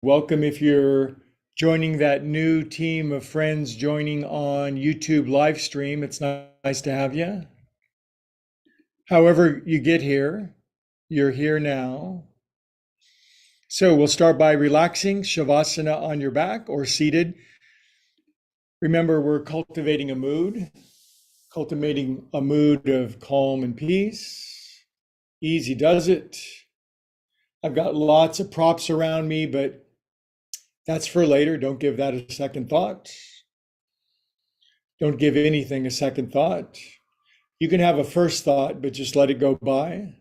Welcome if you're joining that new team of friends joining on YouTube live stream. It's nice to have you. However you get here, you're here now. So we'll start by relaxing, Shavasana on your back or seated. Remember, we're cultivating a mood of calm and peace. Easy does it. I've got lots of props around me, but that's for later. Don't give that a second thought. Don't give anything a second thought. You can have a first thought, but just let it go by.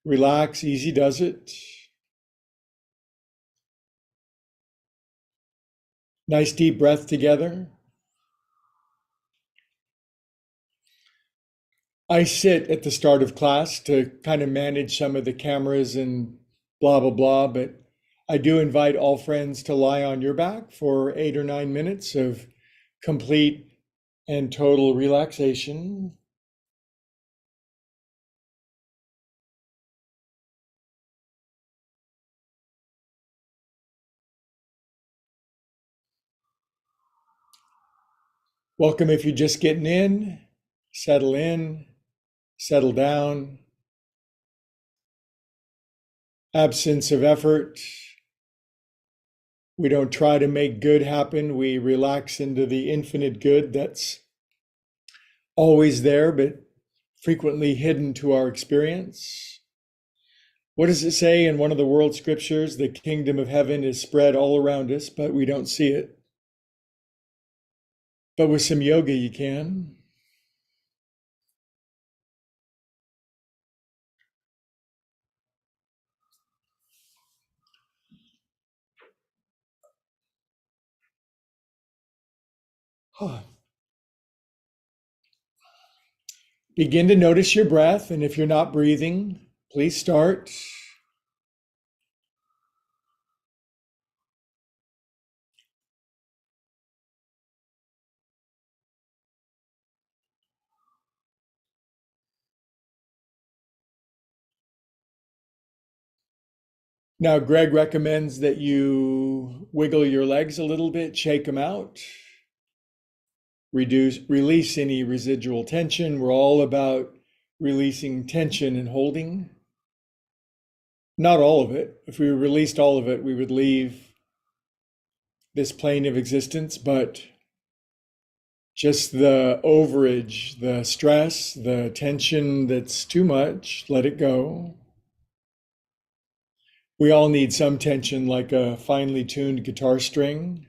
Relax, easy does it. Nice deep breath together. I sit at the start of class to kind of manage some of the cameras and blah, blah, blah, but I do invite all friends to lie on your back for 8 or 9 minutes of complete and total relaxation. Welcome if you're just getting in, settle down. Absence of effort. We don't try to make good happen. We relax into the infinite good that's always there, but frequently hidden to our experience. What does it say in one of the world scriptures? The kingdom of heaven is spread all around us, but we don't see it. But with some yoga, you can. Begin to notice your breath, and if you're not breathing, please start. Now, Greg recommends that you wiggle your legs a little bit, shake them out, release any residual tension. We're all about releasing tension and holding. Not all of it. If we released all of it, we would leave this plane of existence, but just the overage, the stress, the tension that's too much, let it go. We all need some tension, like a finely tuned guitar string.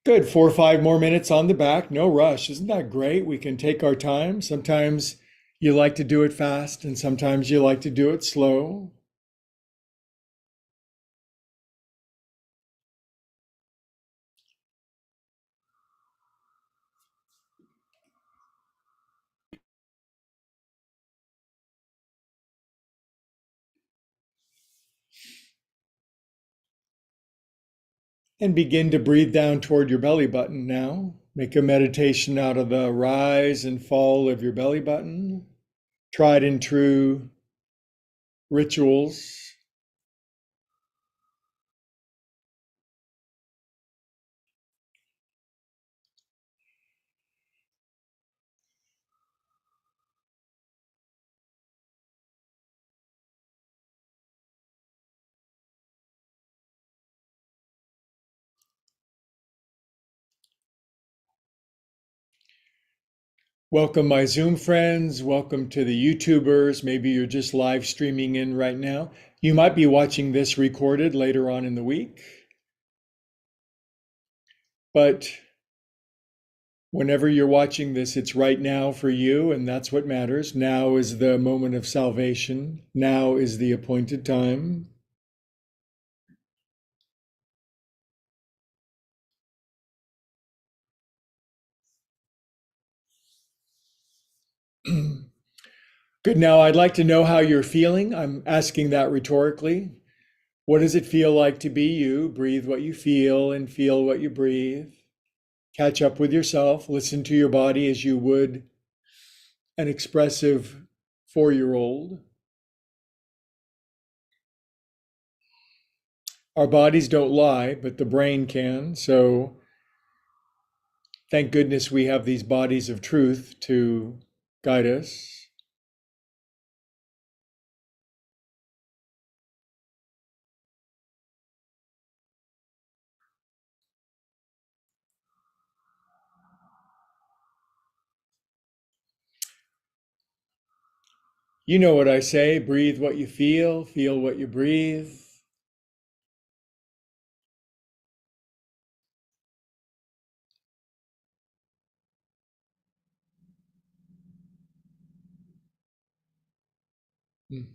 Good, 4 or 5 more minutes on the back, no rush. Isn't that great? We can take our time. Sometimes you like to do it fast, and sometimes you like to do it slow. And begin to breathe down toward your belly button now. Make a meditation out of the rise and fall of your belly button. Tried and true rituals. Welcome, my Zoom friends. Welcome to the YouTubers. Maybe you're just live streaming in right now. You might be watching this recorded later on in the week. But whenever you're watching this, it's right now for you, and that's what matters. Now is the moment of salvation. Now is the appointed time. Good. Now, I'd like to know how you're feeling. I'm asking that rhetorically. What does it feel like to be you? Breathe what you feel and feel what you breathe. Catch up with yourself. Listen to your body as you would an expressive 4-year-old. Our bodies don't lie, but the brain can. So thank goodness we have these bodies of truth to guide us. You know what I say, breathe what you feel what you breathe. Mm.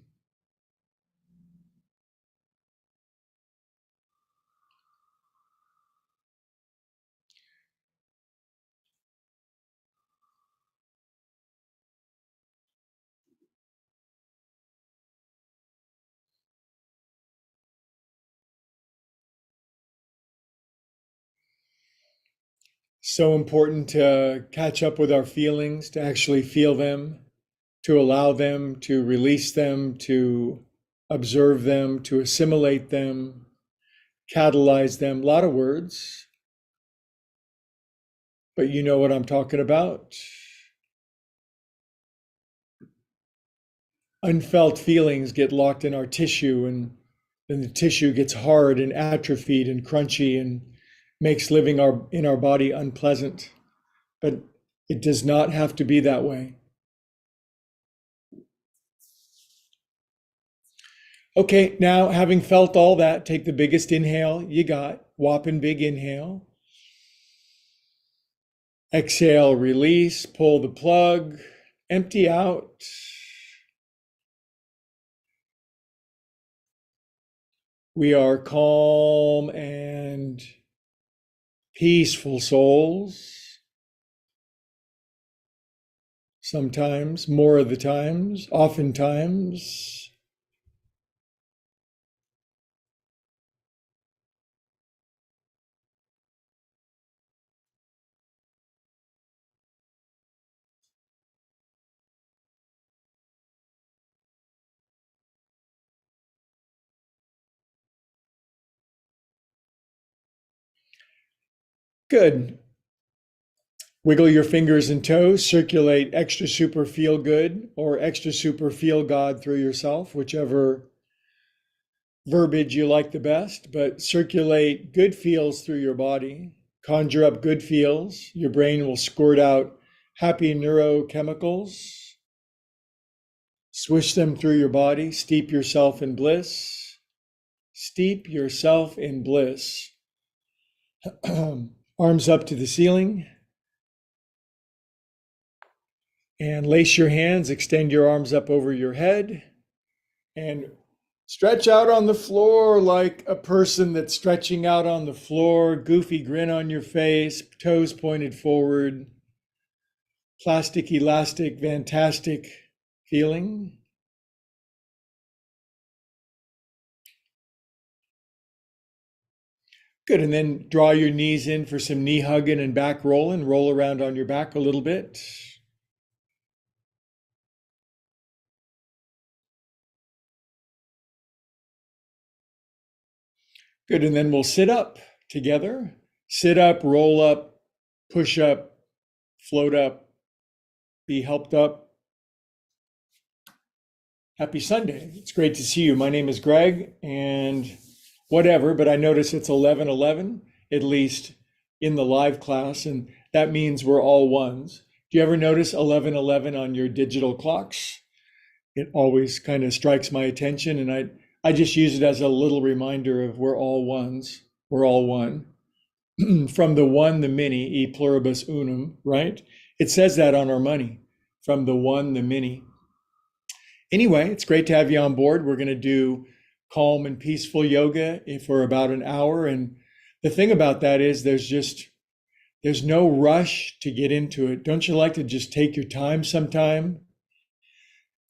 So important to catch up with our feelings, to actually feel them, to allow them, to release them, to observe them, to assimilate them, catalyze them. A lot of words, but you know what I'm talking about. Unfelt feelings get locked in our tissue, and then the tissue gets hard and atrophied and crunchy and makes living in our body unpleasant. But it does not have to be that way. Okay, now having felt all that, take the biggest inhale you got, whopping big inhale. Exhale, release, pull the plug, empty out. We are calm and peaceful souls. Sometimes, more of the times, oftentimes. Good. Wiggle your fingers and toes, circulate extra super feel good or extra super feel God through yourself, whichever verbiage you like the best, but circulate good feels through your body. Conjure up good feels. Your brain will squirt out happy neurochemicals. Swish them through your body. Steep yourself in bliss. Steep yourself in bliss. Arms up to the ceiling. And lace your hands. Extend your arms up over your head. And stretch out on the floor like a person that's stretching out on the floor, goofy grin on your face, toes pointed forward, plastic, elastic, fantastic feeling. Good, and then draw your knees in for some knee hugging and back rolling. Roll around on your back a little bit. Good, and then we'll sit up together. Sit up, roll up, push up, float up, be helped up. Happy Sunday. It's great to see you. My name is Greg, and whatever, but I notice it's 11:11, at least in the live class, and that means we're all ones. Do you ever notice 11:11 on your digital clocks? It always kind of strikes my attention, and I just use it as a little reminder of we're all ones. We're all one. From the one, the many, e pluribus unum, right? It says that on our money. From the one, the many. Anyway, it's great to have you on board. We're going to do calm and peaceful yoga for about an hour. And the thing about that is there's no rush to get into it. Don't you like to just take your time sometime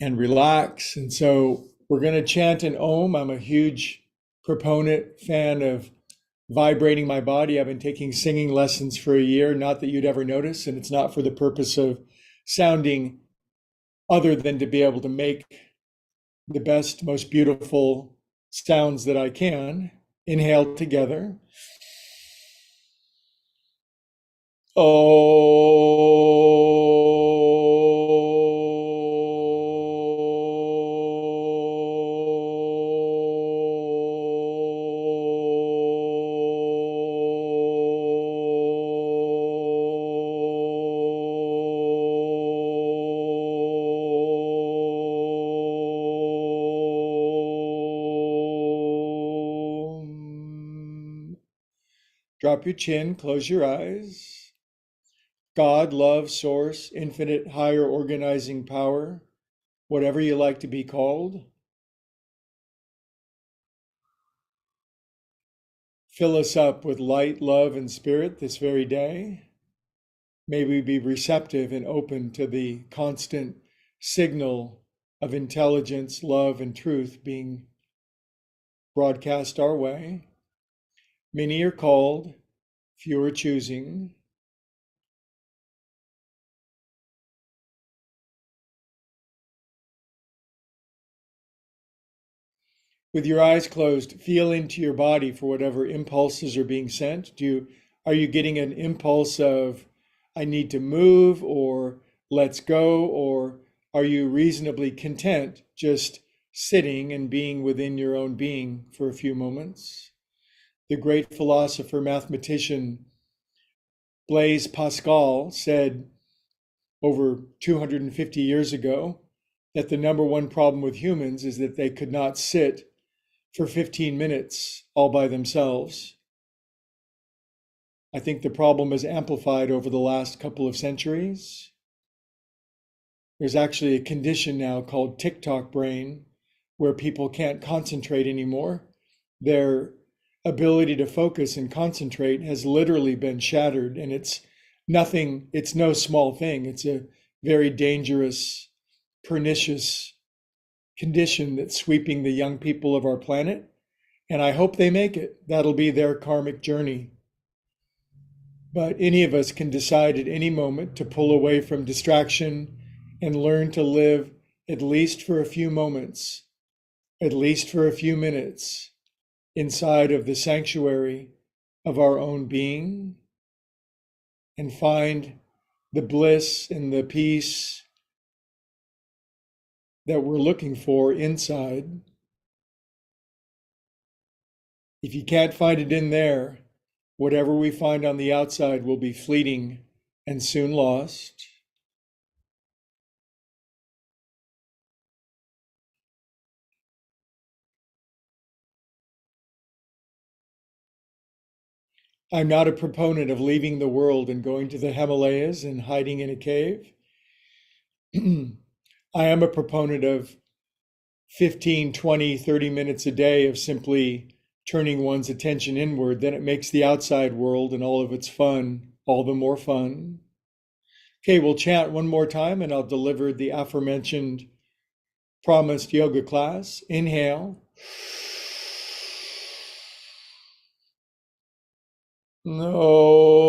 and relax? And so we're going to chant an Om. I'm a huge proponent, fan of vibrating my body. I've been taking singing lessons for a year, not that you'd ever notice, and it's not for the purpose of sounding other than to be able to make the best, most beautiful sounds that I can. Inhale together. Drop your chin, close your eyes. God, love, source, infinite, higher organizing power, whatever you like to be called, fill us up with light, love, and spirit this very day. May we be receptive and open to the constant signal of intelligence, love, and truth being broadcast our way. Many are called, few are choosing. With your eyes closed, feel into your body for whatever impulses are being sent. Are you getting an impulse of I need to move or let's go, or are you reasonably content just sitting and being within your own being for a few moments? The great philosopher mathematician Blaise Pascal said over 250 years ago that the number one problem with humans is that they could not sit for 15 minutes all by themselves. I think the problem is amplified over the last couple of centuries. There's actually a condition now called TikTok brain where people can't concentrate anymore. Their ability to focus and concentrate has literally been shattered, and it's no small thing. It's a very dangerous, pernicious condition that's sweeping the young people of our planet. And I hope they make it. That'll be their karmic journey. But any of us can decide at any moment to pull away from distraction and learn to live at least for a few moments, at least for a few minutes, inside of the sanctuary of our own being, and find the bliss and the peace that we're looking for inside. If you can't find it in there, whatever we find on the outside will be fleeting and soon lost. I'm not a proponent of leaving the world and going to the Himalayas and hiding in a cave. I am a proponent of 15, 20, 30 minutes a day of simply turning one's attention inward. Then it makes the outside world and all of its fun all the more fun. Okay, we'll chant one more time and I'll deliver the aforementioned promised yoga class. Inhale. No.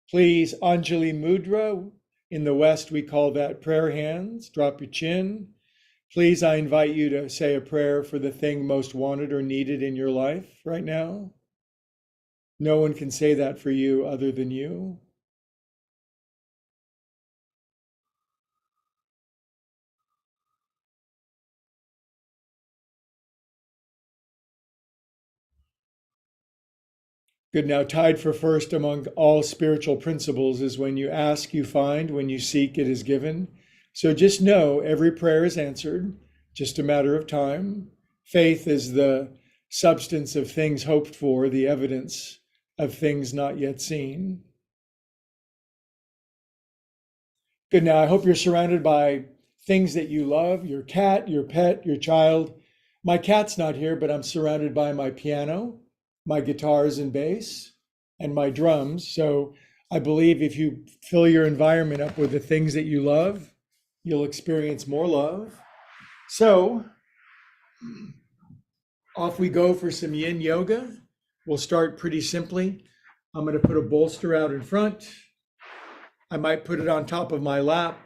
Please, Anjali Mudra. In the West, we call that prayer hands. Drop your chin. Please, I invite you to say a prayer for the thing most wanted or needed in your life right now. No one can say that for you other than you. Good. Now, tied for first among all spiritual principles is when you ask, you find, when you seek, it is given. So just know every prayer is answered, just a matter of time. Faith is the substance of things hoped for, the evidence of things not yet seen. Good. Now, I hope you're surrounded by things that you love, your cat, your pet, your child. My cat's not here, but I'm surrounded by my piano, my guitars and bass, and my drums. So I believe if you fill your environment up with the things that you love, you'll experience more love. So off we go for some yin yoga. We'll start pretty simply. I'm going to put a bolster out in front. I might put it on top of my lap.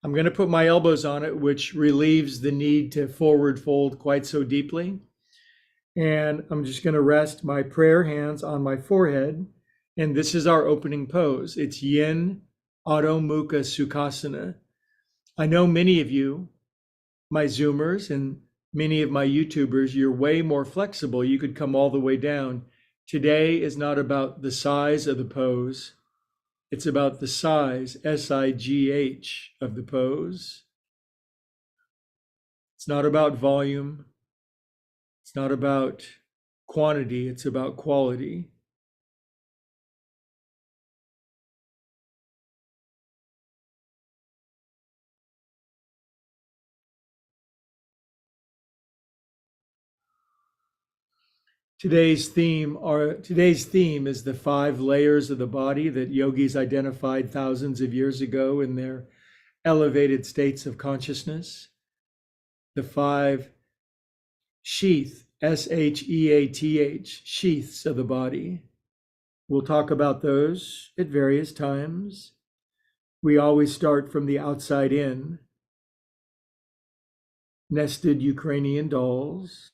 I'm going to put my elbows on it, which relieves the need to forward fold quite so deeply. And I'm just going to rest my prayer hands on my forehead. And this is our opening pose. It's Yin Adho Mukha Sukhasana. I know many of you, my Zoomers and many of my YouTubers, you're way more flexible. You could come all the way down. Today is not about the size of the pose. It's about the size, S-I-G-H, of the pose. It's not about volume. It's not about quantity. It's about quality. Today's theme is the 5 layers of the body that yogis identified thousands of years ago in their elevated states of consciousness. The 5 sheath, S-H-E-A-T-H, sheaths of the body. We'll talk about those at various times. We always start from the outside in. Nested Ukrainian dolls.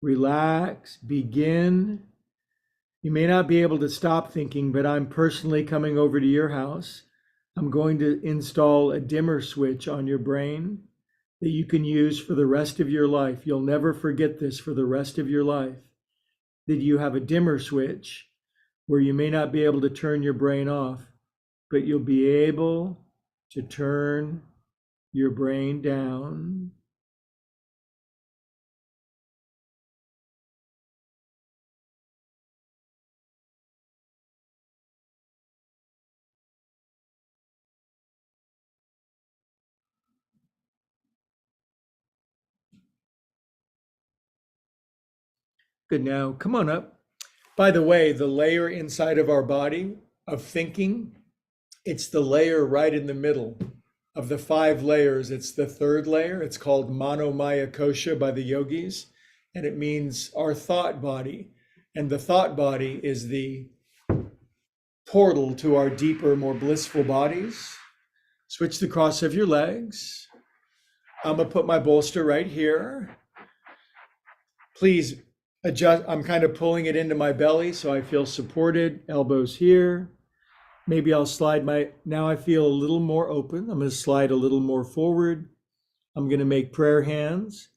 Relax, begin. You may not be able to stop thinking, but I'm personally coming over to your house. I'm going to install a dimmer switch on your brain that you can use for the rest of your life. You'll never forget this for the rest of your life, that you have a dimmer switch where you may not be able to turn your brain off, but you'll be able to turn your brain down. Good, now come on up. By the way, the layer inside of our body of thinking, it's the layer right in the middle of the 5 layers. It's the 3rd layer. It's called Manomaya Kosha by the yogis, and it means our thought body. And the thought body is the portal to our deeper, more blissful bodies. Switch the cross of your legs. I'm going to put my bolster right here. Please adjust. I'm kind of pulling it into my belly so I feel supported. Elbows here. Maybe I'll slide now I feel a little more open. I'm going to slide a little more forward. I'm going to make prayer hands.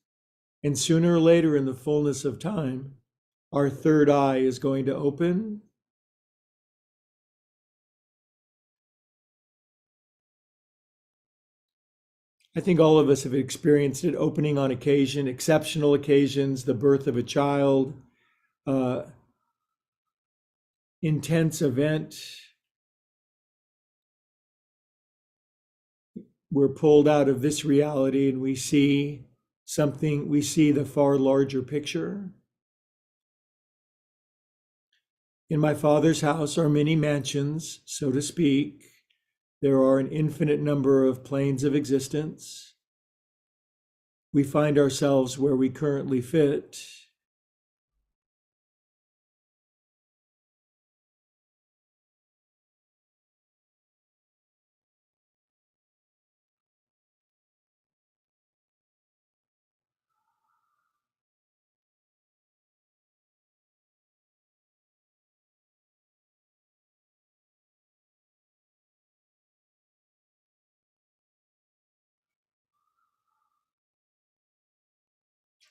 And sooner or later in the fullness of time, our 3rd eye is going to open. I think all of us have experienced it opening on occasion, exceptional occasions, the birth of a child, intense event. We're pulled out of this reality and we see something, we see the far larger picture. In my Father's house are many mansions, so to speak. There are an infinite number of planes of existence. We find ourselves where we currently fit.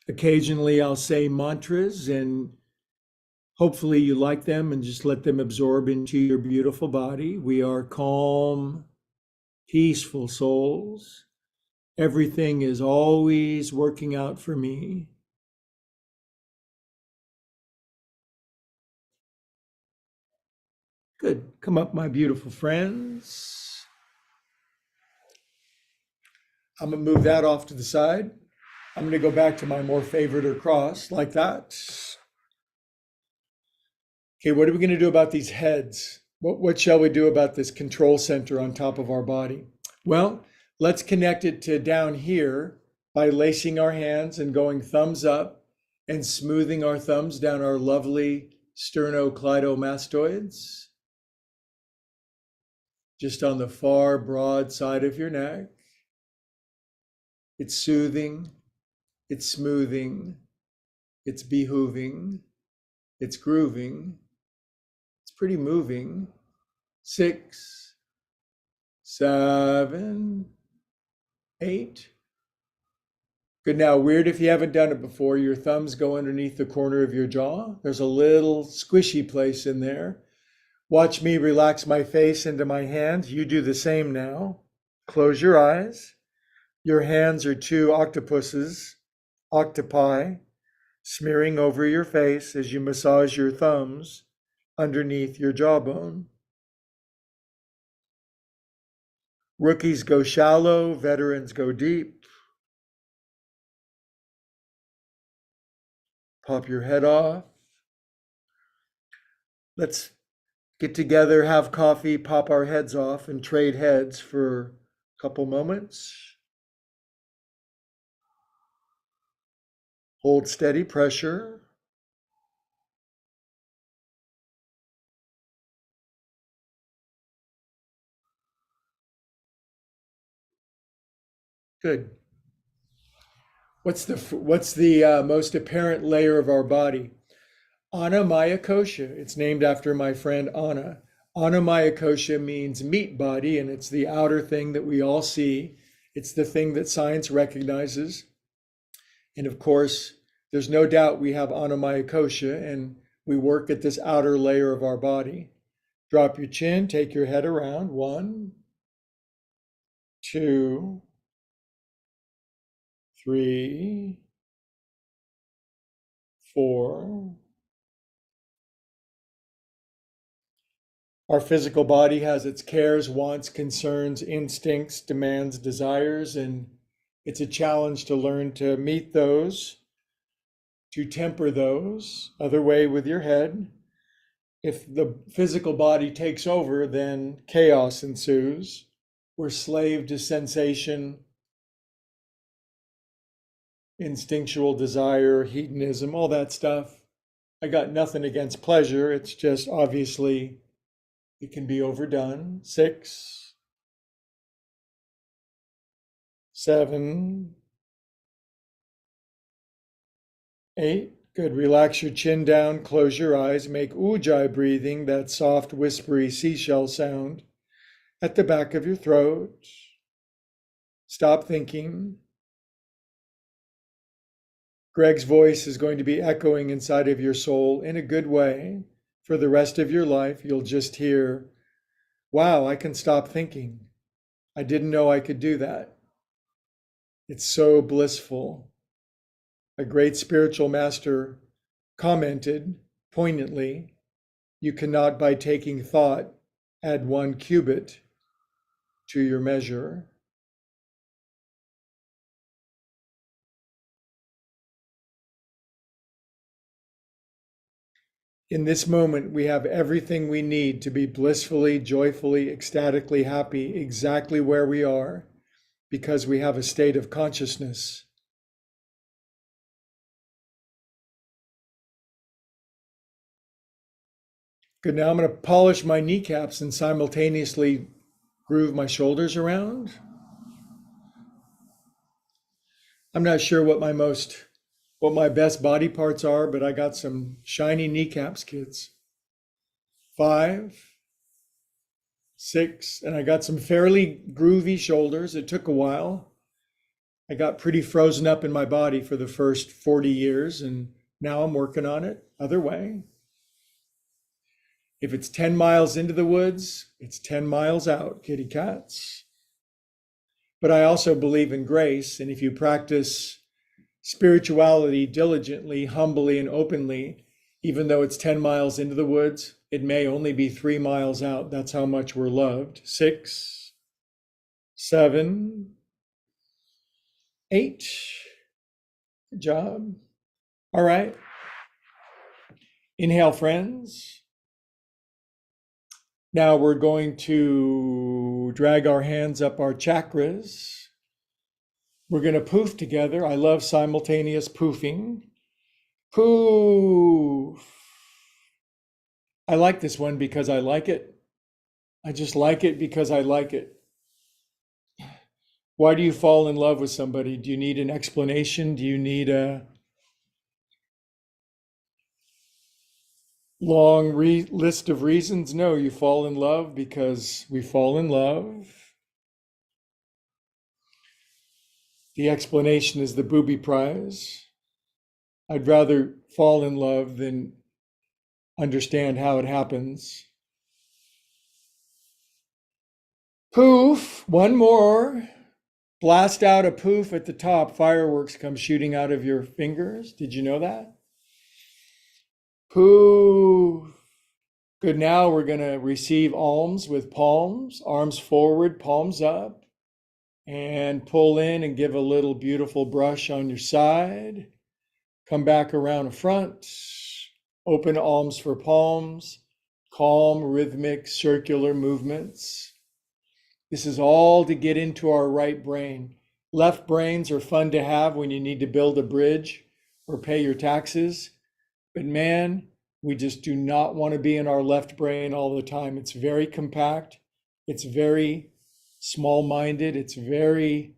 Occasionally I'll say mantras and hopefully you like them and just let them absorb into your beautiful body. We are calm, peaceful souls. Everything is always working out for me. Good. Come up, my beautiful friends. I'm going to move that off to the side. I'm going to go back to my more favorite or cross, like that. Okay, what are we going to do about these heads? What shall we do about this control center on top of our body? Well, let's connect it to down here by lacing our hands and going thumbs up and smoothing our thumbs down our lovely sternocleidomastoids, just on the far broad side of your neck. It's soothing, it's smoothing, it's behooving, it's grooving, it's pretty moving. 6, 7, 8. Good. Now, weird if you haven't done it before, your thumbs go underneath the corner of your jaw. There's a little squishy place in there. Watch me relax my face into my hands. You do the same now. Close your eyes. Your hands are 2 octopuses, octopi, smearing over your face as you massage your thumbs underneath your jawbone. Rookies go shallow, veterans go deep. Pop your head off. Let's get together, have coffee, pop our heads off, and trade heads for a couple moments. Hold steady pressure. Good. What's the most apparent layer of our body? Anamaya. It's named after my friend Anna. Anamaya means meat body, and it's the outer thing that we all see. It's the thing that science recognizes. And of course, there's no doubt we have Anamaya, and we work at this outer layer of our body. Drop your chin, take your head around. 1, 2, 3, 4. Our physical body has its cares, wants, concerns, instincts, demands, desires, and it's a challenge to learn to meet those, to temper those. Other way with your head. If the physical body takes over, then chaos ensues. We're slave to sensation, instinctual desire, hedonism, all that stuff. I got nothing against pleasure. It's just obviously it can be overdone. 6, 7, 8. Good. Relax your chin down, close your eyes, make ujjayi breathing, that soft, whispery seashell sound at the back of your throat. Stop thinking. Greg's voice is going to be echoing inside of your soul in a good way. For the rest of your life, you'll just hear, wow, I can stop thinking. I didn't know I could do that. It's so blissful. A great spiritual master commented poignantly, you cannot by taking thought add 1 cubit to your measure. In this moment, we have everything we need to be blissfully, joyfully, ecstatically happy exactly where we are, because we have a state of consciousness. Good. Now I'm going to polish my kneecaps and simultaneously groove my shoulders around. I'm not sure what my best body parts are, but I got some shiny kneecaps, kids. 5, 6, and I got some fairly groovy shoulders. It took a while. I got pretty frozen up in my body for the first 40 years, and now I'm working on it. Other way. If it's 10 miles into the woods, it's 10 miles out, kitty cats. But I also believe in grace, and if you practice spirituality diligently, humbly, and openly, even though it's 10 miles into the woods, It may only be 3 miles out. That's how much we're loved. 6, 7, 8. Good job. All right. Inhale, friends. Now we're going to drag our hands up our chakras. We're going to poof together. I love simultaneous poofing. Poof. I like this one because I like it. I just like it because I like it. Why do you fall in love with somebody? Do you need an explanation? Do you need a long list of reasons? No, you fall in love because we fall in love. The explanation is the booby prize. I'd rather fall in love than understand how it happens. Poof, one more. Blast out a poof at the top. Fireworks come shooting out of your fingers. Did you know that? Poof. Good. Now we're going to receive alms with palms, arms forward, palms up, and pull in and give a little beautiful brush on your side. Come back around the front. Open alms for palms. Calm, rhythmic, circular movements. This is all to get into our right brain. Left brains are fun to have when you need to build a bridge or pay your taxes. But man, we just do not want to be in our left brain all the time. It's very compact. It's very small-minded. It's very,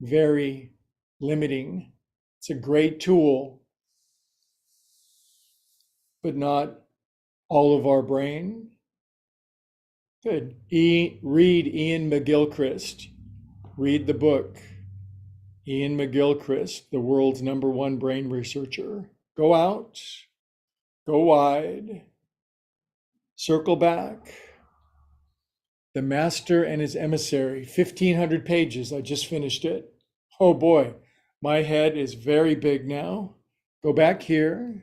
very limiting. It's a great tool, but not all of our brain. Good. Read Ian McGilchrist. Read the book. Ian McGilchrist, the world's #1 brain researcher. Go out, go wide, circle back. The Master and His Emissary, 1,500 pages. I just finished it. Oh boy, my head is very big now. Go back here.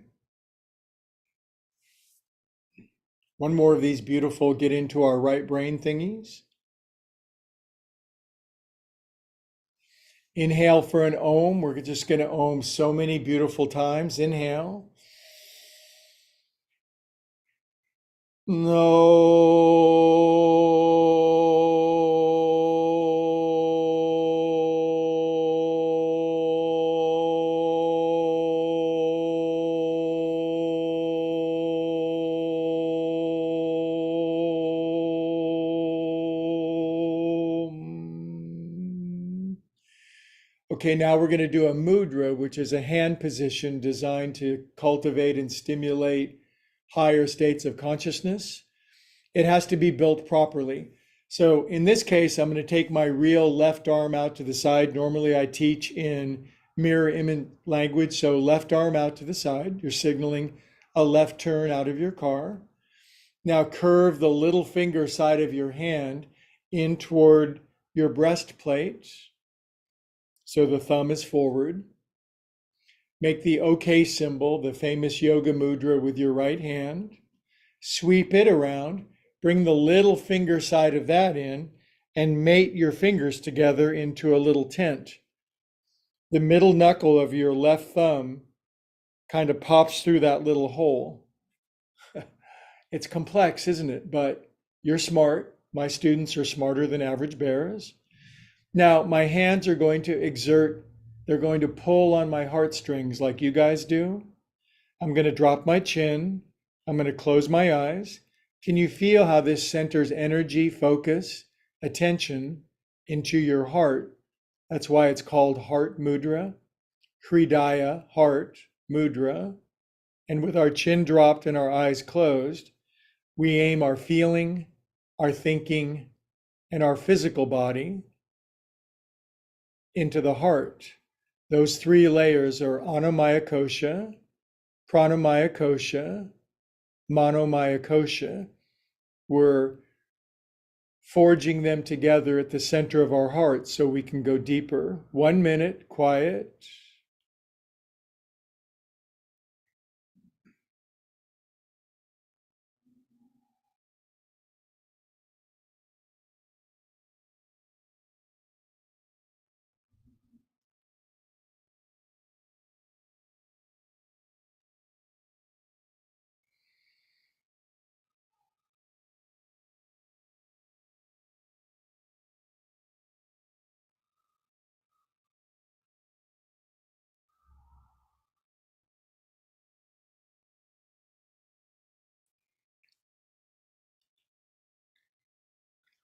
One more of these beautiful get into our right brain thingies. Inhale for an Om. We're just going to Om so many beautiful times. Inhale. Okay, now we're going to do a mudra, which is a hand position designed to cultivate and stimulate higher states of consciousness. It has to be built properly. So in this case, I'm going to take my real left arm out to the side. Normally I teach in mirror image language. So left arm out to the side. You're signaling a left turn out of your car. Now curve the little finger side of your hand in toward your breastplate. So the thumb is forward. Make the OK symbol, the famous yoga mudra, with your right hand. Sweep it around. Bring the little finger side of that in and mate your fingers together into a little tent. The middle knuckle of your left thumb kind of pops through that little hole. It's complex, isn't it? But you're smart. My students are smarter than average bears. Now, my hands are going to exert, they're going to pull on my heartstrings like you guys do. I'm going to drop my chin. I'm going to close my eyes. Can you feel how this centers energy, focus, attention into your heart? That's why it's called heart mudra, hridaya, heart mudra. And with our chin dropped and our eyes closed, we aim our feeling, our thinking, and our physical body into the heart. Those 3 layers are Annamaya Kosha, Pranamaya Kosha, Manomaya Kosha. We're forging them together at the center of our heart so we can go deeper. 1 minute, quiet.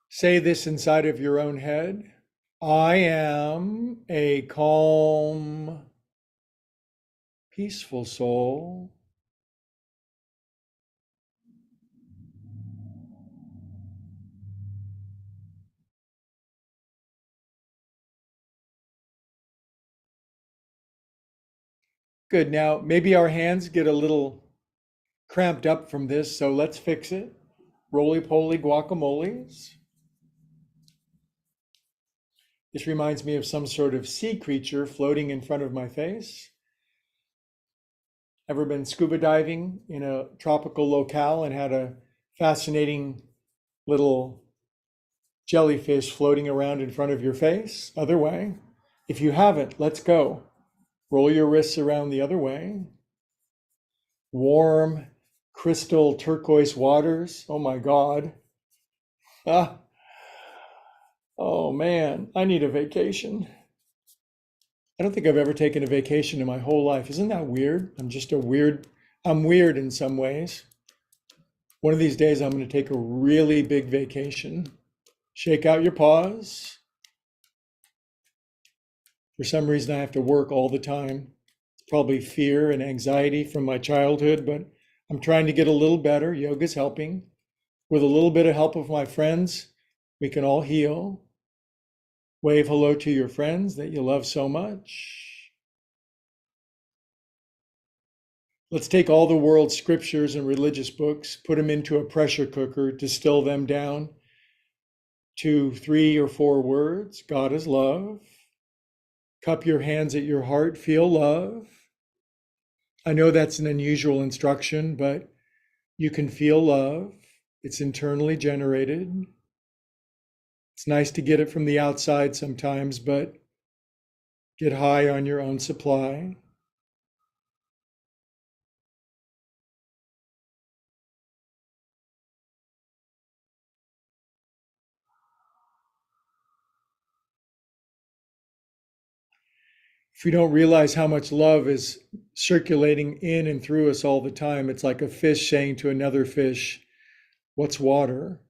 Say this inside of your own head. I am a calm, peaceful soul. Good. Now, maybe our hands get a little cramped up from this, so let's fix it. Roly-poly guacamoles. This reminds me of some sort of sea creature floating in front of my face. Ever been scuba diving in a tropical locale and had a fascinating little jellyfish floating around in front of your face? Other way. If you haven't, let's go. Roll your wrists around the other way. Warm, crystal turquoise waters. Oh my God. Ah, oh man, I need a vacation. I don't think I've ever taken a vacation in my whole life. Isn't that weird? I'm weird in some ways. One of these days, I'm going to take a really big vacation. Shake out your paws. For some reason, I have to work all the time. It's probably fear and anxiety from my childhood, but I'm trying to get a little better. Yoga's helping. With a little bit of help of my friends, we can all heal. Wave hello to your friends that you love so much. Let's take all the world's scriptures and religious books, put them into a pressure cooker, distill them down to 3 or 4 words. God is love. Cup your hands at your heart, feel love. I know that's an unusual instruction, but you can feel love. It's internally generated. It's nice to get it from the outside sometimes, but get high on your own supply. If we don't realize how much love is circulating in and through us all the time, it's like a fish saying to another fish, "What's water?"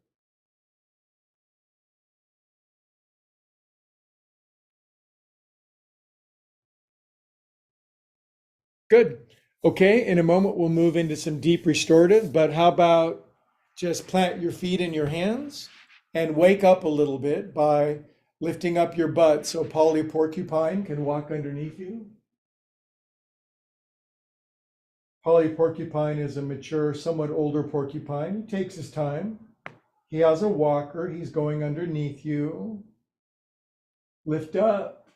Good. Okay, in a moment we'll move into some deep restorative, but how about just plant your feet in your hands and wake up a little bit by lifting up your butt so Polly Porcupine can walk underneath you. Polly Porcupine is a mature, somewhat older porcupine. He takes his time. He has a walker. He's going underneath you. Lift up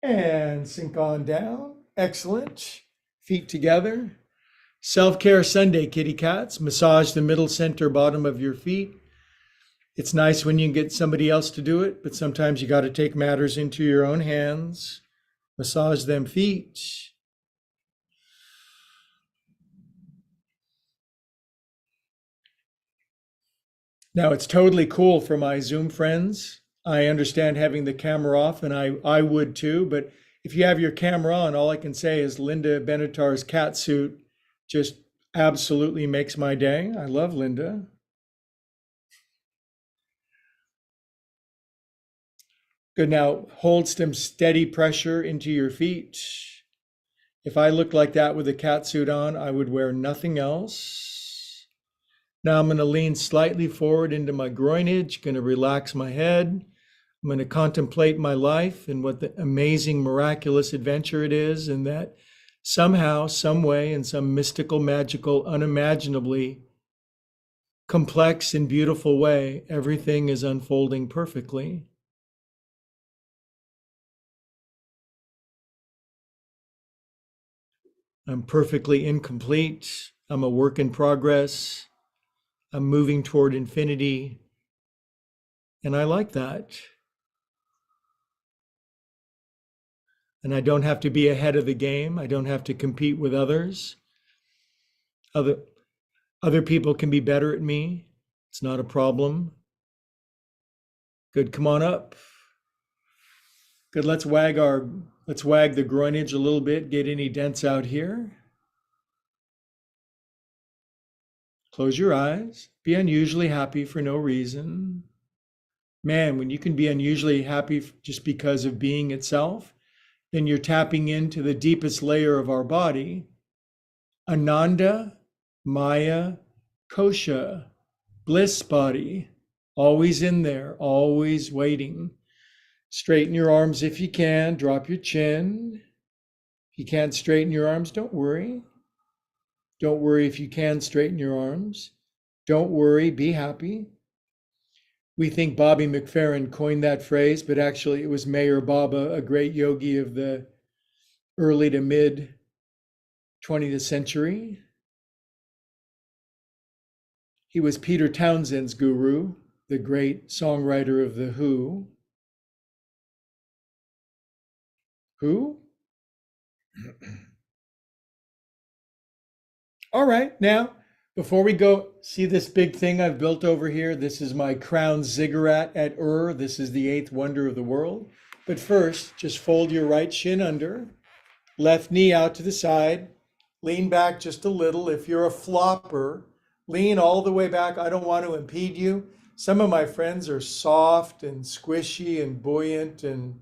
and sink on down. Excellent. Feet together. Self-care Sunday, kitty cats. Massage the middle center bottom of your feet. It's nice when you can get somebody else to do it, but sometimes you got to take matters into your own hands. Massage them feet. Now it's totally cool for my Zoom friends. I understand having the camera off, and I would too, but if you have your camera on, all I can say is Linda Benatar's cat suit just absolutely makes my day. I love Linda. Good. Now hold some steady pressure into your feet. If I looked like that with a cat suit on, I would wear nothing else. Now I'm going to lean slightly forward into my groinage, going to relax my head. I'm going to contemplate my life and what the amazing, miraculous adventure it is, and that somehow, some way, in some mystical, magical, unimaginably complex and beautiful way, everything is unfolding perfectly. I'm perfectly incomplete. I'm a work in progress. I'm moving toward infinity. And I like that. And I don't have to be ahead of the game. I don't have to compete with others. Other other people can be better at me. It's not a problem. Good, come on up. Good, let's wag the groinage a little bit, get any dents out here. Close your eyes. Be unusually happy for no reason. Man, when you can be unusually happy just because of being itself, then you're tapping into the deepest layer of our body, Ananda, Maya, Kosha, bliss body, always in there, always waiting. Straighten your arms if you can, drop your chin. If you can't straighten your arms, don't worry. Don't worry if you can straighten your arms. Don't worry, be happy. We think Bobby McFerrin coined that phrase, but actually it was Mayor Baba, a great yogi of the early to mid 20th century. He was Peter Townshend's guru, the great songwriter of The Who. Who? All right, now, before we go, see this big thing I've built over here? This is my crown ziggurat at Ur. This is the eighth wonder of the world. But first, just fold your right shin under, left knee out to the side, lean back just a little. If you're a flopper, lean all the way back. I don't want to impede you. Some of my friends are soft and squishy and buoyant and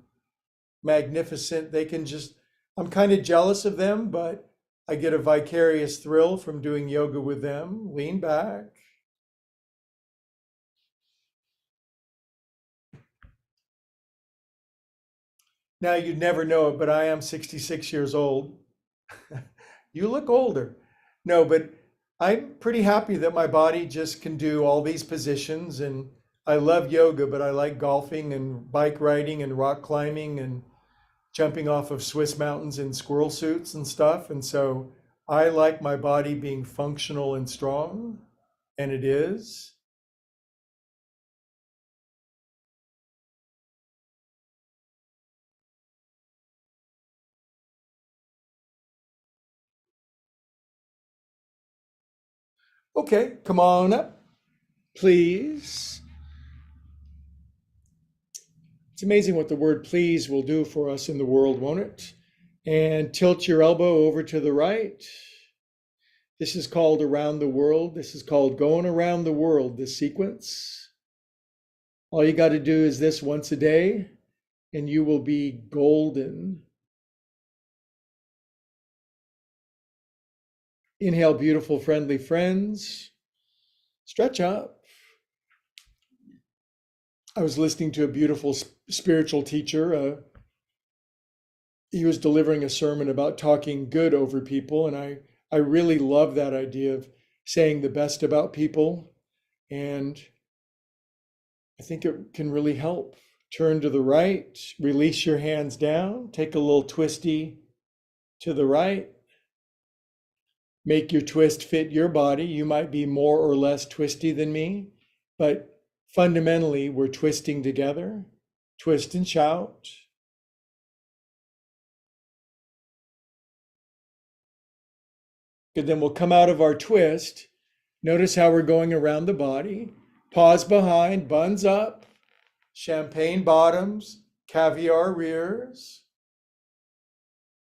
magnificent. They can just, I'm kind of jealous of them, but I get a vicarious thrill from doing yoga with them. Lean back. Now you'd never know it, but I am 66 years old. You look older. No, but I'm pretty happy that my body just can do all these positions. And I love yoga, but I like golfing and bike riding and rock climbing and jumping off of Swiss mountains in squirrel suits and stuff. And so I like my body being functional and strong, and it is. Okay, come on up, please. It's amazing what the word please will do for us in the world, won't it? And tilt your elbow over to the right. This is called around the world. This is called going around the world, this sequence. All you got to do is this once a day, and you will be golden. Inhale, beautiful, friendly friends. Stretch up. I was listening to a beautiful spiritual teacher. He was delivering a sermon about talking good over people, and I really love that idea of saying the best about people, and I think it can really help. Turn to the right, release your hands down, take a little twisty to the right. Make your twist fit your body. You might be more or less twisty than me, but fundamentally we're twisting together. Twist and shout. Good, then we'll come out of our twist. Notice how we're going around the body. Paws behind, buns up, champagne bottoms, caviar rears.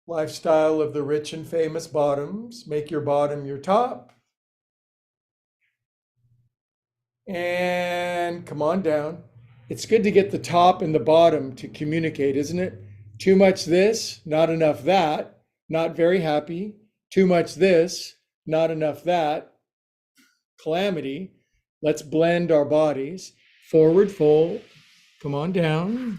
Lifestyle of the rich and famous bottoms. Make your bottom your top. And come on down. It's good to get the top and the bottom to communicate, isn't it? Too much this, not enough that, not very happy. Too much this, not enough that. Calamity. Let's blend our bodies. Forward fold. Come on down.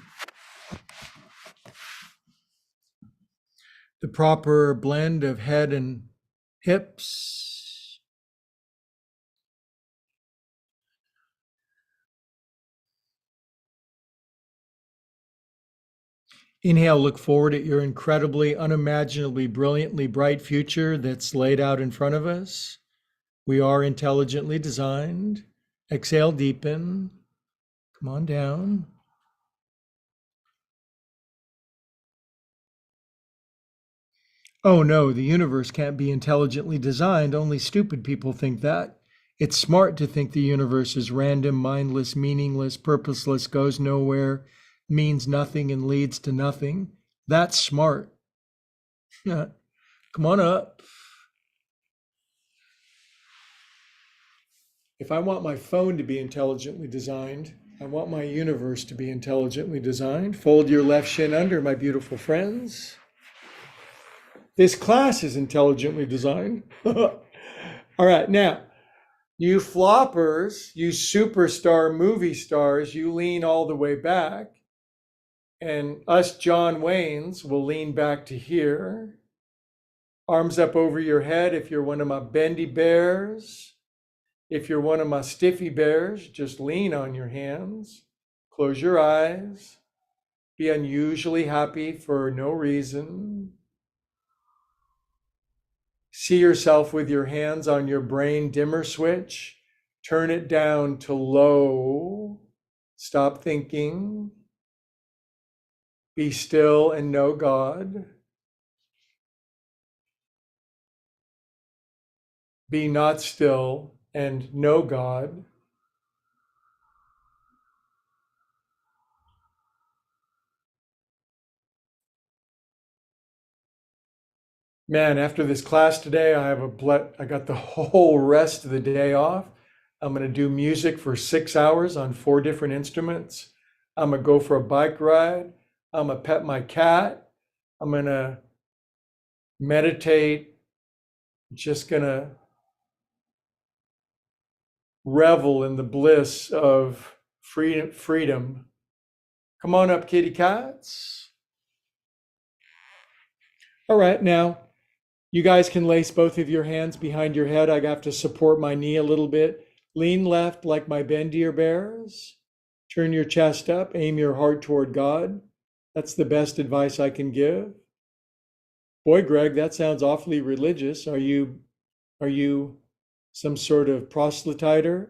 The proper blend of head and hips. Inhale, look forward at your incredibly, unimaginably, brilliantly bright future that's laid out in front of us. We are intelligently designed. Exhale, deepen. Come on down. Oh no, the universe can't be intelligently designed. Only stupid people think that. It's smart to think the universe is random, mindless, meaningless, purposeless, goes nowhere, means nothing, and leads to nothing. That's smart. Come on up. If I want my phone to be intelligently designed, I want my universe to be intelligently designed. Fold your left shin under, my beautiful friends. This class is intelligently designed. All right, now, you floppers, you superstar movie stars, you lean all the way back. And us John Waynes will lean back to here. Arms up over your head if you're one of my bendy bears. If you're one of my stiffy bears, just lean on your hands. Close your eyes. Be unusually happy for no reason. See yourself with your hands on your brain dimmer switch. Turn it down to low. Stop thinking. Be still and know God. Be not still and know God. Man, after this class today, I got the whole rest of the day off. I'm going to do music for 6 hours on 4 different instruments. I'm going to go for a bike ride. I'm going to pet my cat. I'm going to meditate. Just going to revel in the bliss of freedom. Come on up, kitty cats. All right, now you guys can lace both of your hands behind your head. I have to support my knee a little bit. Lean left like my bendier bears. Turn your chest up, aim your heart toward God. That's the best advice I can give. Boy, Greg, that sounds awfully religious. Are you some sort of proselytizer?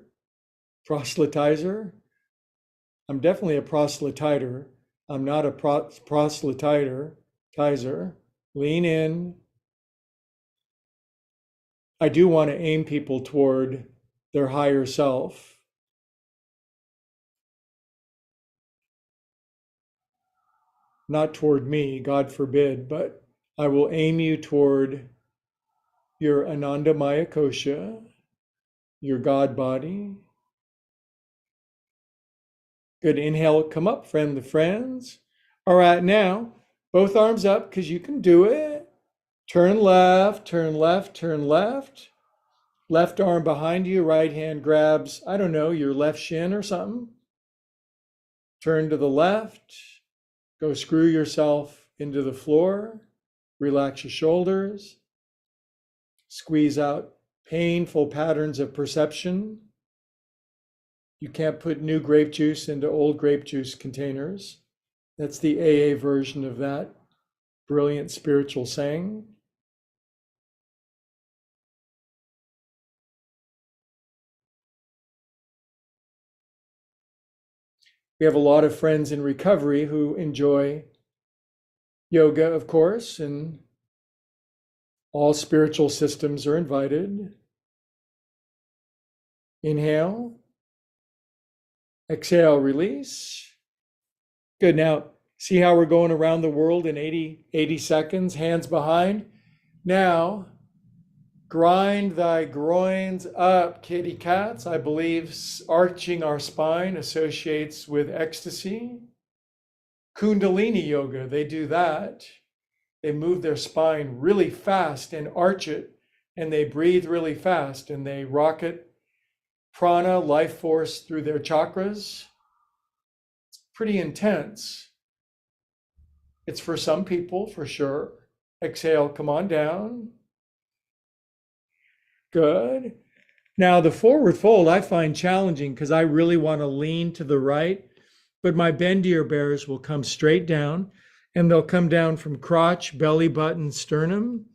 I'm definitely a proselytiter. I'm not a proselytizer. Lean in. I do want to aim people toward their higher self. Not toward me, God forbid, but I will aim you toward your Anandamaya Kosha, your God body. Good. Inhale, come up, friendly friends. All right, now, both arms up because you can do it. Turn left, turn left, turn left. Left arm behind you, right hand grabs, I don't know, your left shin or something. Turn to the left. Go screw yourself into the floor. Relax your shoulders. Squeeze out painful patterns of perception. You can't put new grape juice into old grape juice containers. That's the AA version of that brilliant spiritual saying. We have a lot of friends in recovery who enjoy yoga, of course, and all spiritual systems are invited. Inhale. Exhale, release. Good. Now, see how we're going around the world in 80 seconds, hands behind. Now, grind thy groins up, kitty cats. I believe arching our spine associates with ecstasy. Kundalini yoga, they do that. They move their spine really fast and arch it, and they breathe really fast, and they rocket prana, life force, through their chakras. It's pretty intense. It's for some people, for sure. Exhale, come on down. Good. Now, the forward fold I find challenging because I really want to lean to the right, but my bendier bears will come straight down, and they'll come down from crotch, belly button, sternum,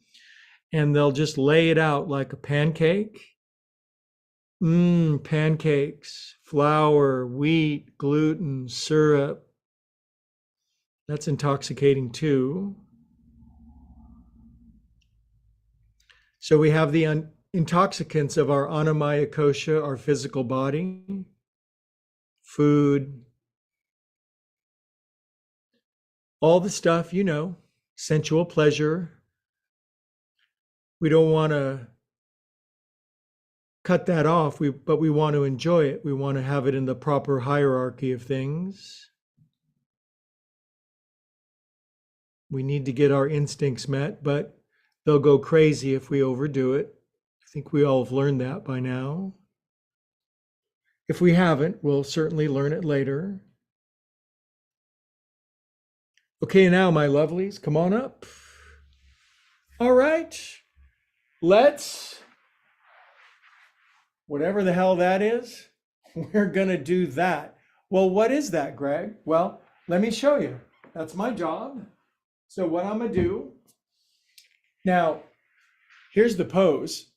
and they'll just lay it out like a pancake. Pancakes, flour, wheat, gluten, syrup. That's intoxicating too. So we have the intoxicants of our Annamaya Kosha, our physical body, food, all the stuff, sensual pleasure. We don't want to cut that off. But we want to enjoy it. We want to have it in the proper hierarchy of things. We need to get our instincts met, but they'll go crazy if we overdo it. I think we all have learned that by now. If we haven't, we'll certainly learn it later. Okay, now, my lovelies, come on up. All right, let's, whatever the hell that is, we're going to do that. Well, what is that, Greg? Well, let me show you. That's my job. So what I'm going to do, now, here's the pose.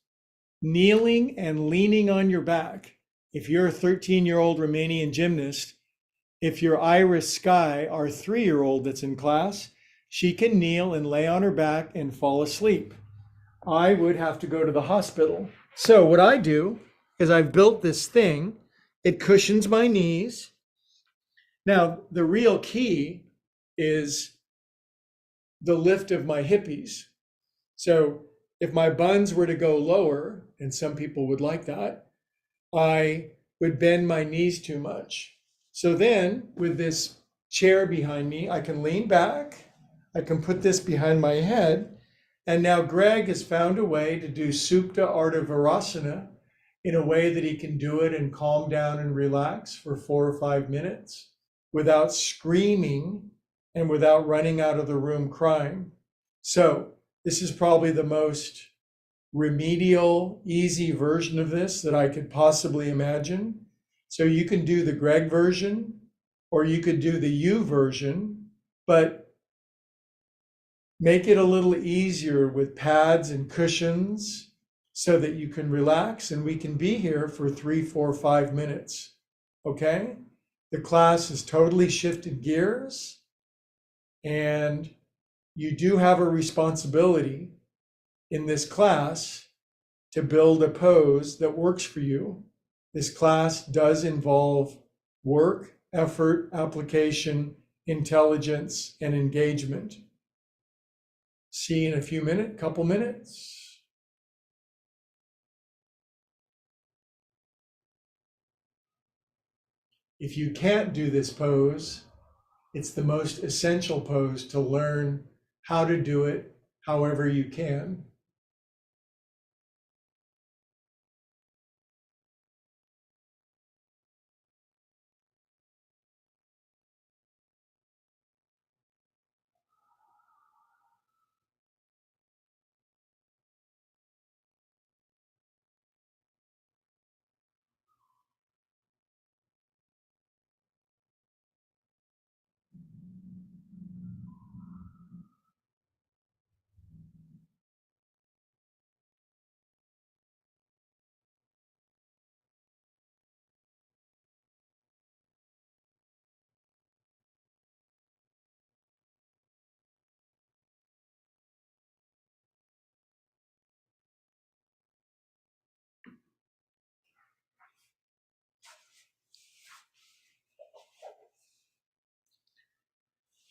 Kneeling and leaning on your back. If you're a 13-year-old Romanian gymnast, if you're Iris Sky, our 3-year-old that's in class, she can kneel and lay on her back and fall asleep. I would have to go to the hospital. So what I do is I've built this thing. It cushions my knees. Now, the real key is the lift of my hippies. So if my buns were to go lower, and some people would like that, I would bend my knees too much. So then with this chair behind me, I can lean back, I can put this behind my head, and now Greg has found a way to do Supta Ardha Virasana in a way that he can do it and calm down and relax for 4 or 5 minutes without screaming and without running out of the room crying. So this is probably the most remedial, easy version of this that I could possibly imagine. So you can do the Greg version, or you could do the you version, but make it a little easier with pads and cushions so that you can relax and we can be here for 3, 4, 5 minutes. Okay? The class has totally shifted gears, and you do have a responsibility in this class to build a pose that works for you. This class does involve work, effort, application, intelligence, and engagement. See you in a few minutes, couple minutes. If you can't do this pose, it's the most essential pose to learn how to do it however you can.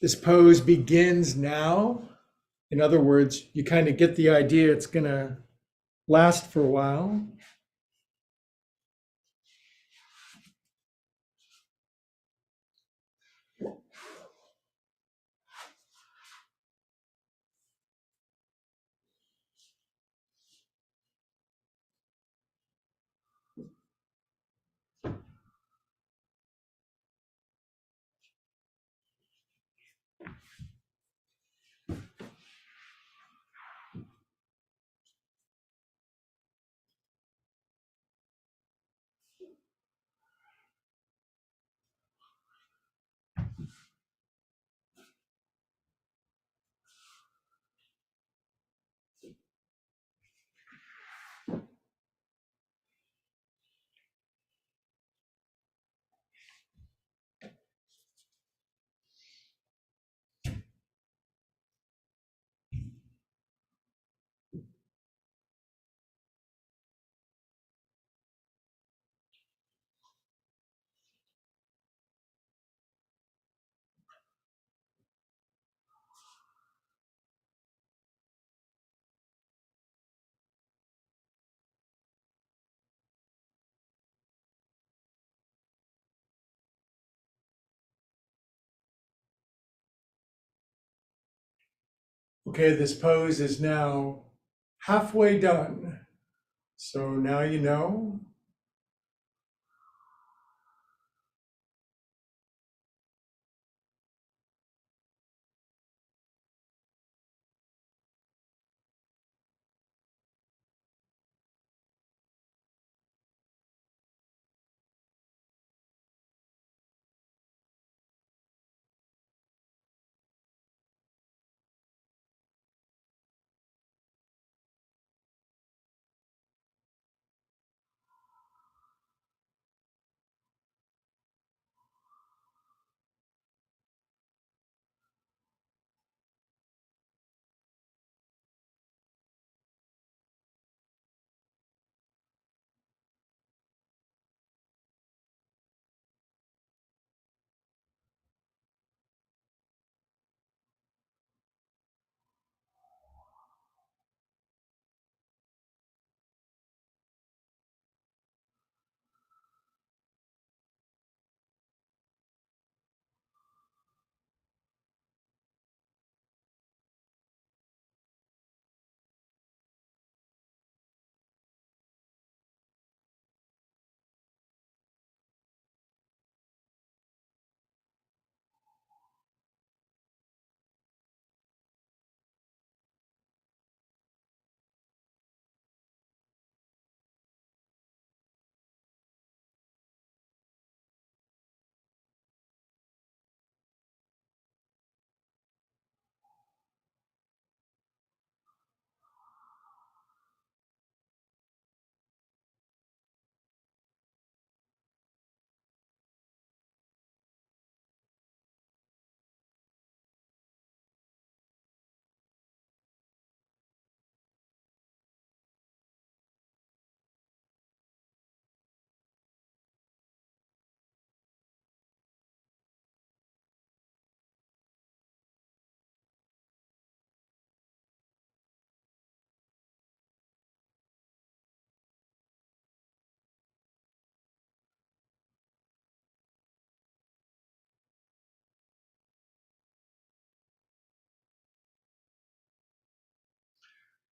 This pose begins now. In other words, you kind of get the idea it's going to last for a while. Okay, this pose is now halfway done. So now you know.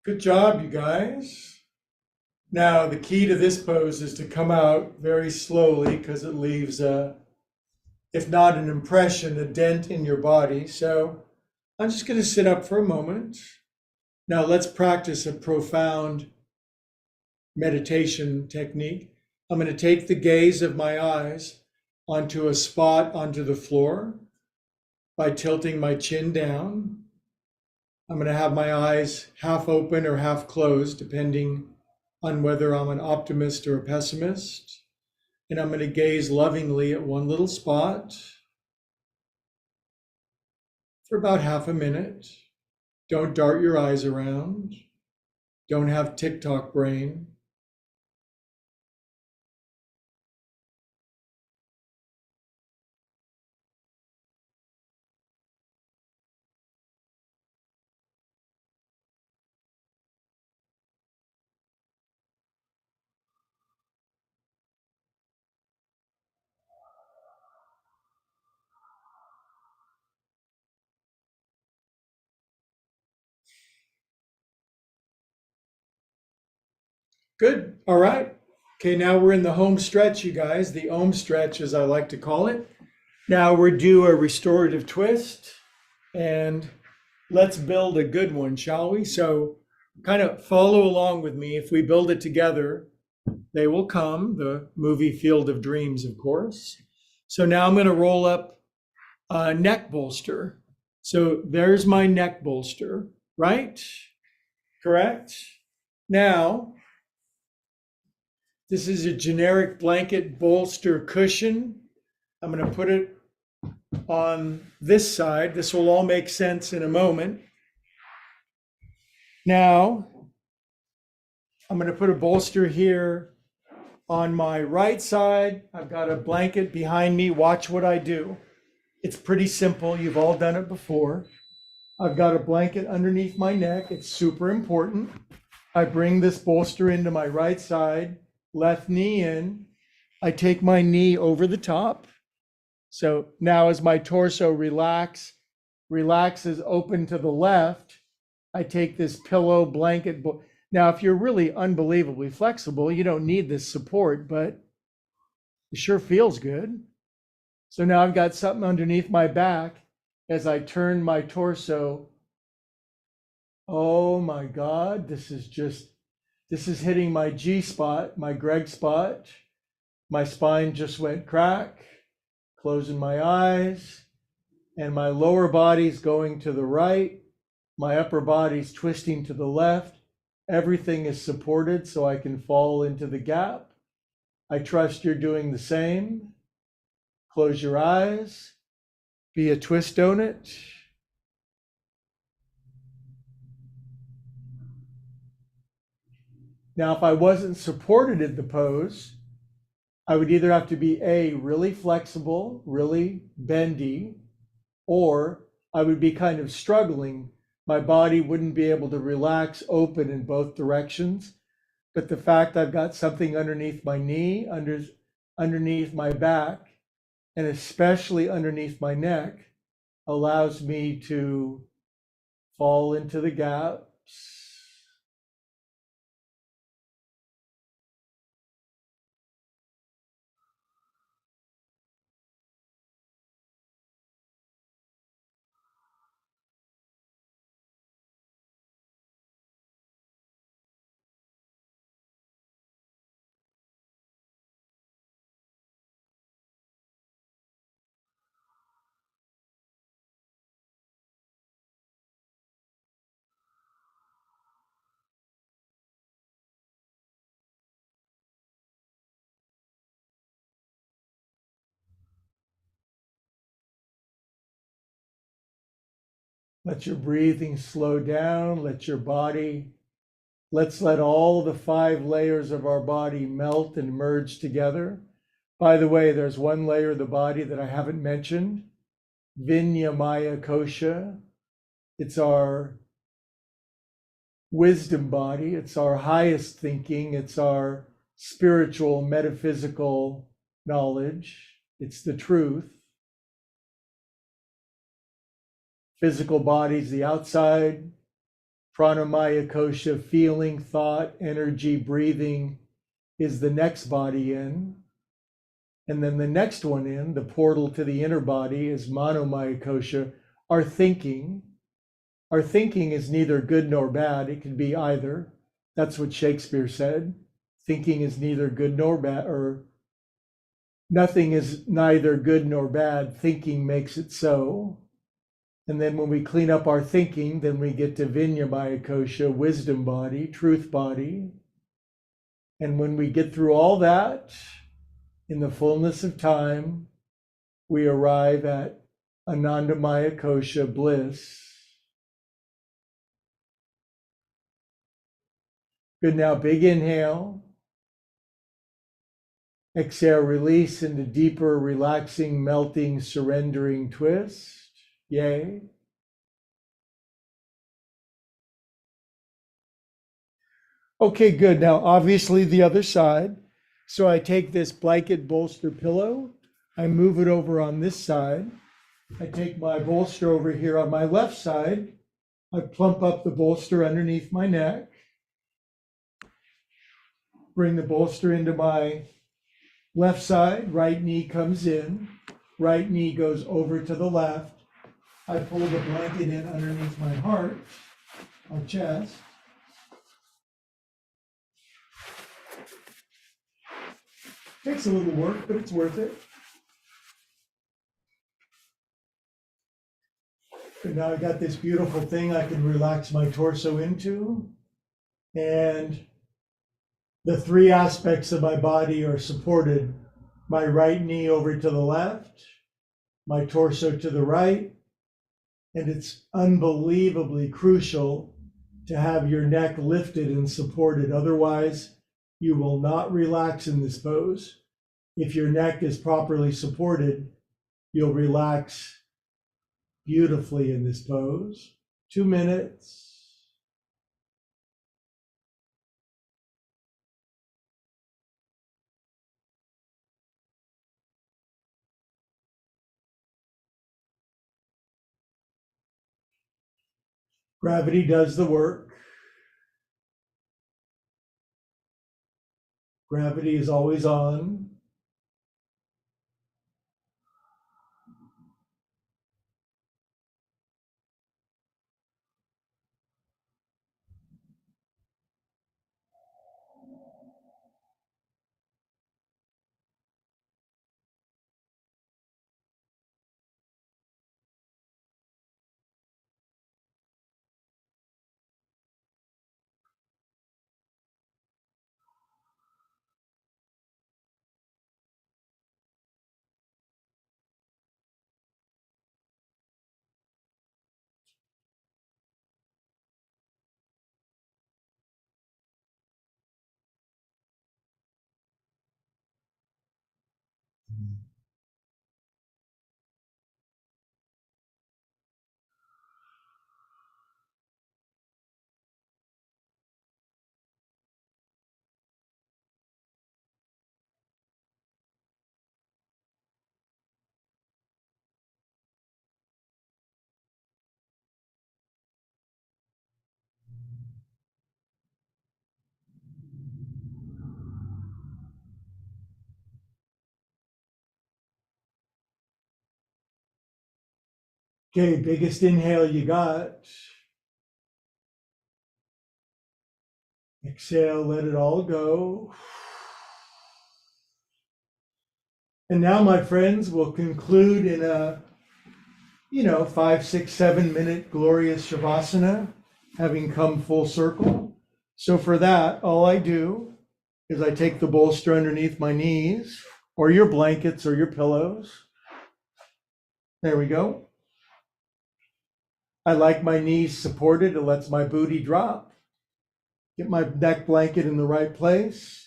Good job, you guys. Now, the key to this pose is to come out very slowly because it leaves if not an impression, a dent in your body. So I'm just going to sit up for a moment. Now, let's practice a profound meditation technique. I'm going to take the gaze of my eyes onto a spot onto the floor by tilting my chin down. I'm going to have my eyes half open or half closed, depending on whether I'm an optimist or a pessimist. And I'm going to gaze lovingly at one little spot for about half a minute. Don't dart your eyes around. Don't have TikTok brain. Good. All right. Okay, now we're in the home stretch, you guys. The Om stretch, as I like to call it. Now we're due a restorative twist, and let's build a good one, shall we? So kind of follow along with me. If we build it together, they will come. The movie Field of Dreams, of course. So now I'm going to roll up a neck bolster. So there's my neck bolster, right? Correct? Now, this is a generic blanket bolster cushion. I'm going to put it on this side. This will all make sense in a moment. Now, I'm going to put a bolster here on my right side. I've got a blanket behind me. Watch what I do. It's pretty simple. You've all done it before. I've got a blanket underneath my neck. It's super important. I bring this bolster into my right side, left knee in. I take my knee over the top. So now as my torso relaxes open to the left, I take this pillow blanket. Now, if you're really unbelievably flexible, you don't need this support, but it sure feels good. So now I've got something underneath my back as I turn my torso. Oh my God, this is hitting my G spot, my Greg spot. My spine just went crack, closing my eyes, and my lower body's going to the right. My upper body's twisting to the left. Everything is supported so I can fall into the gap. I trust you're doing the same. Close your eyes. Be a twist donut. Now, if I wasn't supported in the pose, I would either have to be A, really flexible, really bendy, or I would be kind of struggling. My body wouldn't be able to relax open in both directions. But the fact I've got something underneath my knee, underneath my back, and especially underneath my neck allows me to fall into the gaps. Let your breathing slow down. Let's let all the 5 layers of our body melt and merge together. By the way, there's one layer of the body that I haven't mentioned, Vinyamaya Kosha. It's our wisdom body. It's our highest thinking. It's our spiritual, metaphysical knowledge. It's the truth. Physical body's the outside. Pranamaya Kosha, feeling, thought, energy, breathing, is the next body in. And then the next one in, the portal to the inner body, is Manomaya Kosha, our thinking. Our thinking is neither good nor bad. It can be either. That's what Shakespeare said. Thinking is neither good nor bad, or nothing is neither good nor bad. Thinking makes it so. And then when we clean up our thinking, then we get to Vinyamaya Kosha, wisdom body, truth body. And when we get through all that, in the fullness of time, we arrive at Anandamaya Kosha, bliss. Good, now big inhale. Exhale, release into deeper, relaxing, melting, surrendering twist. Yay. Okay, good. Now, obviously, the other side. So I take this blanket bolster pillow, I move it over on this side. I take my bolster over here on my left side. I plump up the bolster underneath my neck, bring the bolster into my left side, right knee comes in, right knee goes over to the left. I pull the blanket in underneath my heart, my chest. Takes a little work, but it's worth it. And now I got this beautiful thing I can relax my torso into. And the 3 aspects of my body are supported. My right knee over to the left, my torso to the right. And it's unbelievably crucial to have your neck lifted and supported. Otherwise, you will not relax in this pose. If your neck is properly supported, you'll relax beautifully in this pose. 2 minutes. Gravity does the work. Gravity is always on. Okay, biggest inhale you got. Exhale, let it all go. And now, my friends, we'll conclude in a 5, 6, 7 minute glorious Shavasana, having come full circle. So for that, all I do is I take the bolster underneath my knees, or your blankets or your pillows. There we go. I like my knees supported. It lets my booty drop. Get my neck blanket in the right place.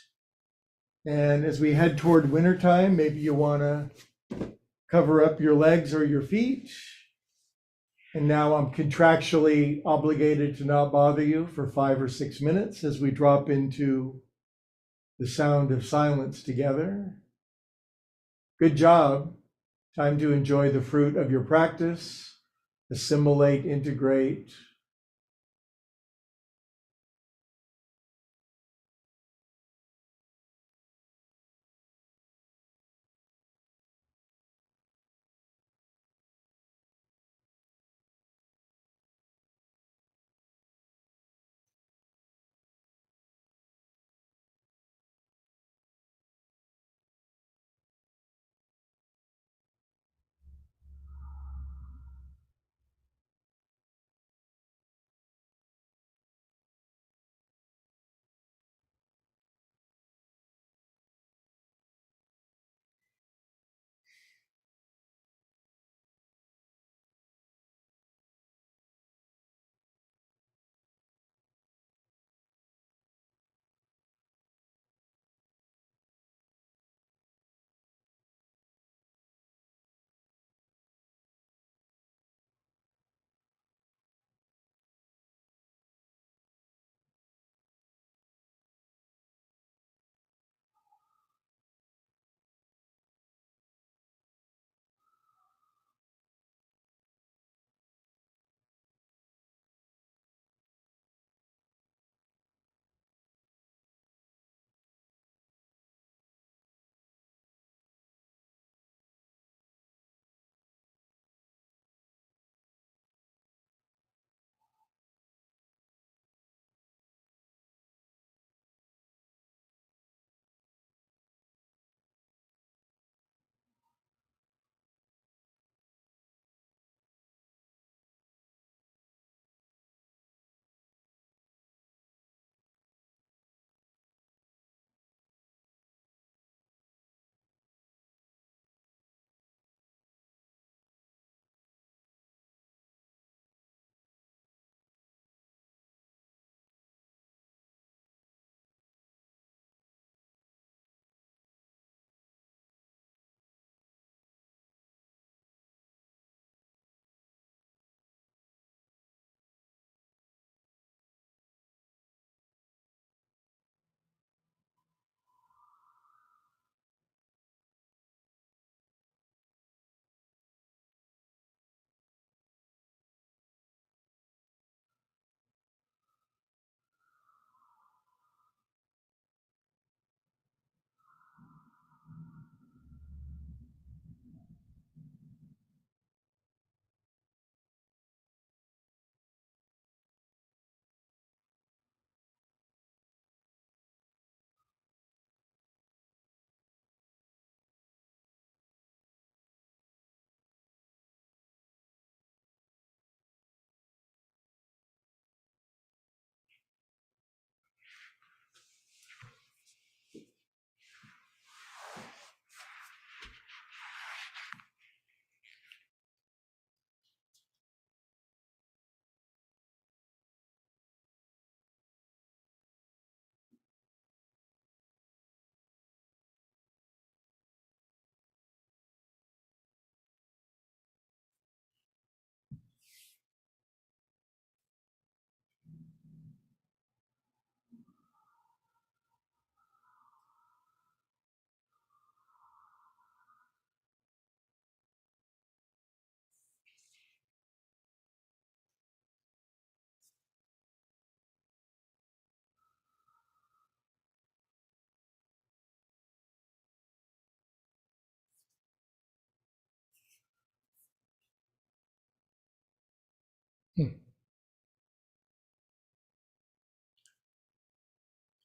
And as we head toward wintertime, maybe you want to cover up your legs or your feet. And now I'm contractually obligated to not bother you for 5 or 6 minutes as we drop into the sound of silence together. Good job. Time to enjoy the fruit of your practice, assimilate, integrate.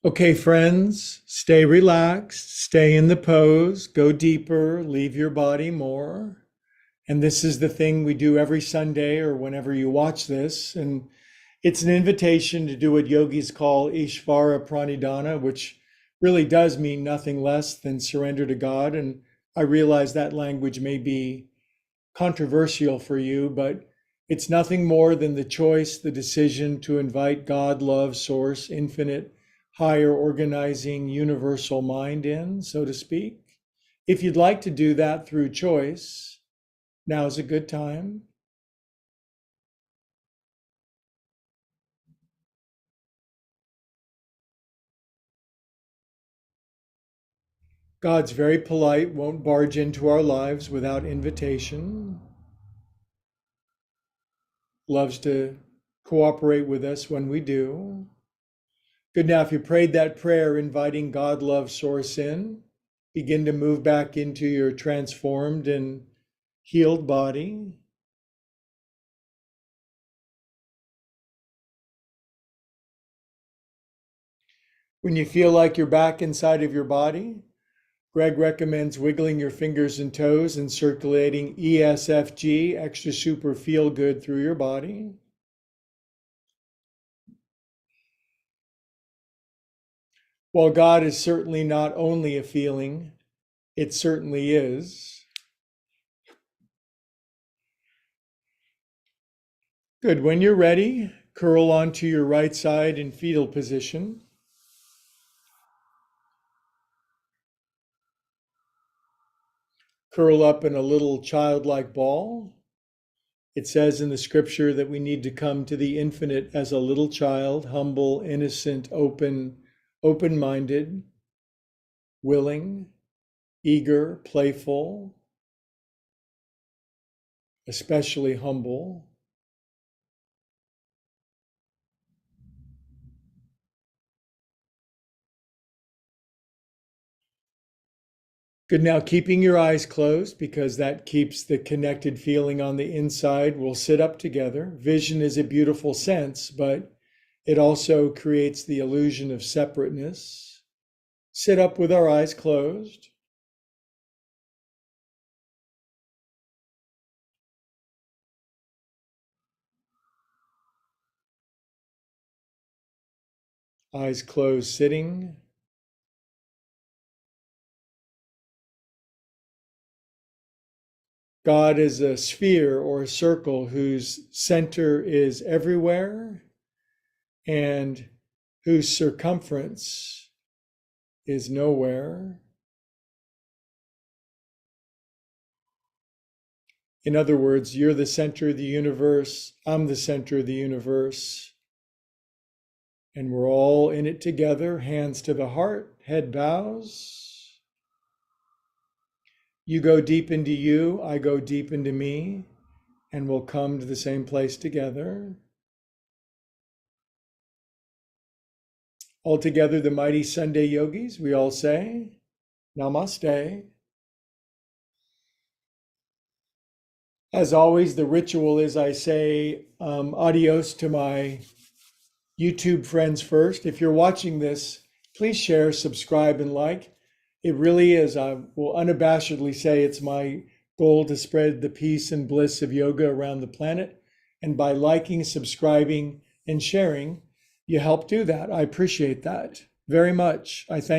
Okay, friends, stay relaxed, stay in the pose, go deeper, leave your body more. And this is the thing we do every Sunday or whenever you watch this. And it's an invitation to do what yogis call Ishvara Pranidhana, which really does mean nothing less than surrender to God. And I realize that language may be controversial for you, but it's nothing more than the choice, the decision to invite God, love, source, infinite, higher organizing, universal mind in, so to speak. If you'd like to do that through choice, now's a good time. God's very polite, won't barge into our lives without invitation, loves to cooperate with us when we do. Good. Now, if you prayed that prayer, inviting God, love, source in, begin to move back into your transformed and healed body. When you feel like you're back inside of your body, Greg recommends wiggling your fingers and toes and circulating ESFG, extra super feel good, through your body. While God is certainly not only a feeling, it certainly is. Good. When you're ready, curl onto your right side in fetal position. Curl up in a little childlike ball. It says in the scripture that we need to come to the infinite as a little child, humble, innocent, open-minded, willing, eager, playful, especially humble. Good. Now, keeping your eyes closed, because that keeps the connected feeling on the inside. We'll sit up together. Vision is a beautiful sense, but it also creates the illusion of separateness. Sit up with our eyes closed. Eyes closed, sitting. God is a sphere or a circle whose center is everywhere and whose circumference is nowhere. In other words, you're the center of the universe, I'm the center of the universe, and we're all in it together, hands to the heart, head bows. You go deep into you, I go deep into me, and we'll come to the same place together. All together, the mighty Sunday yogis, we all say, Namaste. As always, the ritual is I say adios to my YouTube friends first. If you're watching this, please share, subscribe, and like. It really is, I will unabashedly say, it's my goal to spread the peace and bliss of yoga around the planet. And by liking, subscribing, and sharing, you help do that. I appreciate that very much. I thank